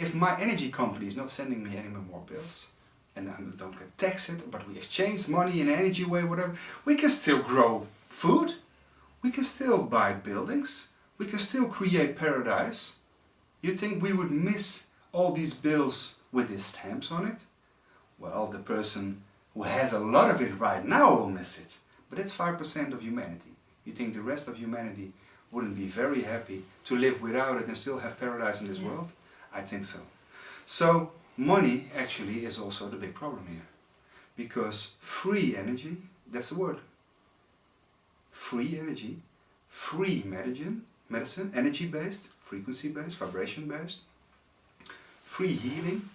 If my energy company is not sending me any more bills, and I don't get taxed, but we exchange money in an energy way, whatever, we can still grow food, we can still buy buildings, we can still create paradise. You think we would miss all these bills with these stamps on it? Well, the person who has a lot of it right now will miss it. But that's 5% of humanity. You think the rest of humanity wouldn't be very happy to live without it and still have paradise in this world? I think so. So money actually is also the big problem here. Because free energy, that's the word. Free energy, free medicine, energy-based, frequency-based, vibration-based, free healing,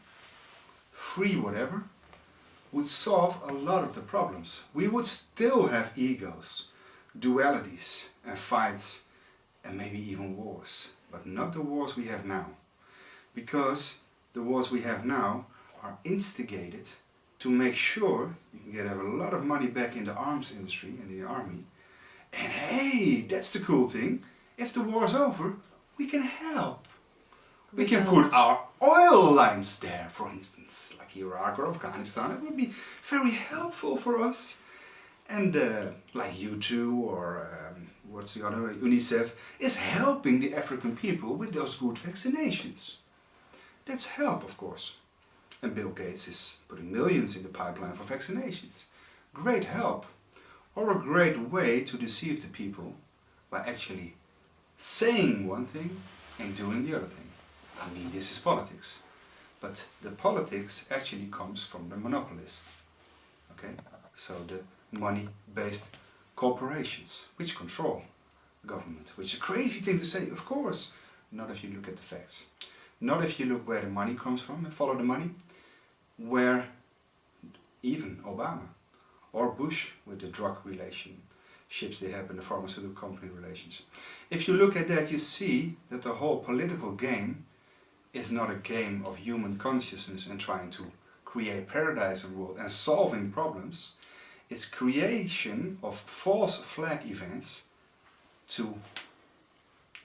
free whatever, would solve a lot of the problems. We would still have egos, dualities and fights and maybe even wars, but not the wars we have now. Because the wars we have now are instigated to make sure you can get a lot of money back in the arms industry and in the army. And hey, that's the cool thing, if the war is over, we can help. We can put our oil lines there, for instance, like Iraq or Afghanistan. It would be very helpful for us. And like U2 or what's the other, UNICEF, is helping the African people with those good vaccinations. That's help, of course. And Bill Gates is putting millions in the pipeline for vaccinations. Great help. Or a great way to deceive the people by actually saying one thing and doing the other thing. I mean, this is politics. But the politics actually comes from the monopolist. Okay? So the money-based corporations, which control government. Which is a crazy thing to say, of course. Not if you look at the facts. Not if you look where the money comes from and follow the money. Where even Obama or Bush with the drug relationships they have in the pharmaceutical company relations. If you look at that, you see that the whole political game is not a game of human consciousness and trying to create paradise in the world and solving problems. It's creation of false flag events to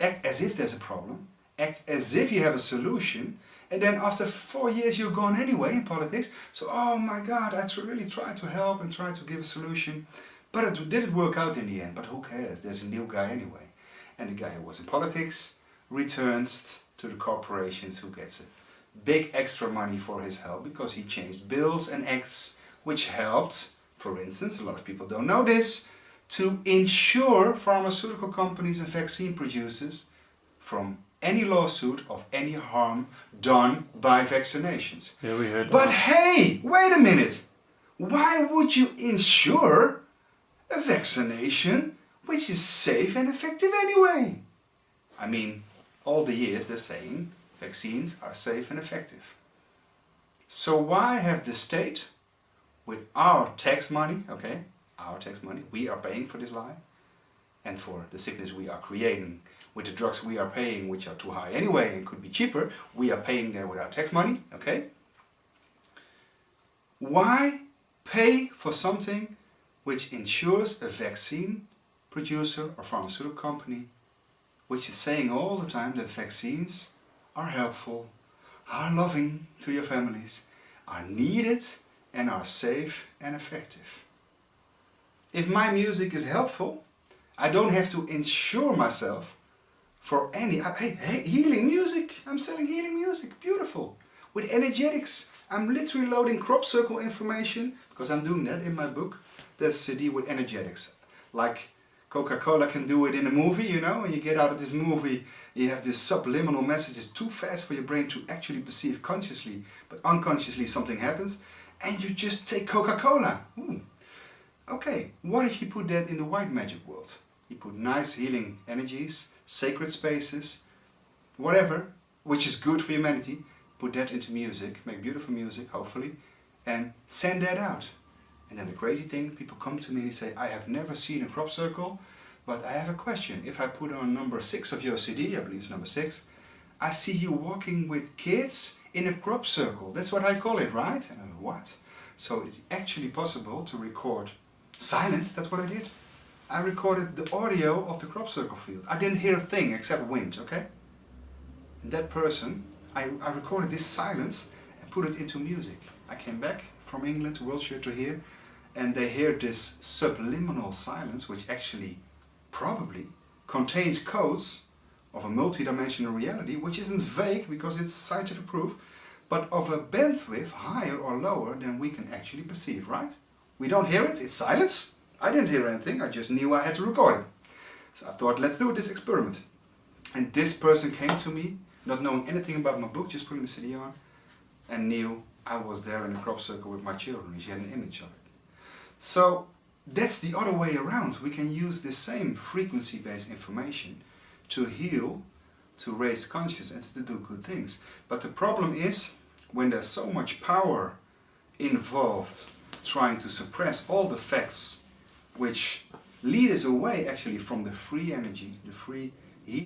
act as if there's a problem, act as if you have a solution, and then after 4 years you're gone anyway in politics. So, oh my God, I really tried to help and tried to give a solution, but it didn't work out in the end. But who cares? There's a new guy anyway. And the guy who was in politics returns to the corporations who gets a big extra money for his help because he changed bills and acts which helped, for instance, a lot of people don't know this, to insure pharmaceutical companies and vaccine producers from any lawsuit of any harm done by vaccinations. Yeah, we heard but that. Hey, wait a minute! Why would you insure a vaccination which is safe and effective anyway? I mean, all the years they're saying vaccines are safe and effective. So why have the state, with our tax money, okay, our tax money, we are paying for this lie, and for the sickness we are creating, with the drugs we are paying, which are too high anyway and could be cheaper, we are paying there with our tax money, okay? Why pay for something which ensures a vaccine producer or pharmaceutical company which is saying all the time that vaccines are helpful, are loving to your families, are needed and are safe and effective? If my music is helpful, I don't have to insure myself for any, hey, healing music, I'm selling healing music, beautiful. With energetics, I'm literally loading crop circle information, because I'm doing that in my book, there's CD with energetics. Like Coca-Cola can do it in a movie, you know, and you get out of this movie, you have this subliminal messages too fast for your brain to actually perceive consciously, but unconsciously something happens, and you just take Coca-Cola. Okay, what if you put that in the white magic world? You put nice healing energies, sacred spaces, whatever, which is good for humanity, put that into music, make beautiful music, hopefully, and send that out. And then the crazy thing, people come to me and say, I have never seen a crop circle, but I have a question. If I put on number 6 of your CD, I believe it's number 6, I see you walking with kids in a crop circle. That's what I call it, right? And I go, what? So it's actually possible to record silence, that's what I did. I recorded the audio of the crop circle field. I didn't hear a thing except wind, okay? And that person I recorded this silence and put it into music. I came back from England to Wiltshire to here, and they hear this subliminal silence, which actually probably contains codes of a multidimensional reality, which isn't vague because it's scientific proof, but of a bandwidth higher or lower than we can actually perceive, right? We don't hear it, it's silence. I didn't hear anything, I just knew I had to record it. So I thought, let's do this experiment. And this person came to me, not knowing anything about my book, just putting the CD on, and knew I was there in a crop circle with my children. She had an image of it. So that's the other way around. We can use the same frequency-based information to heal, to raise consciousness, and to do good things. But the problem is, when there's so much power involved trying to suppress all the facts which lead us away actually from the free energy, the free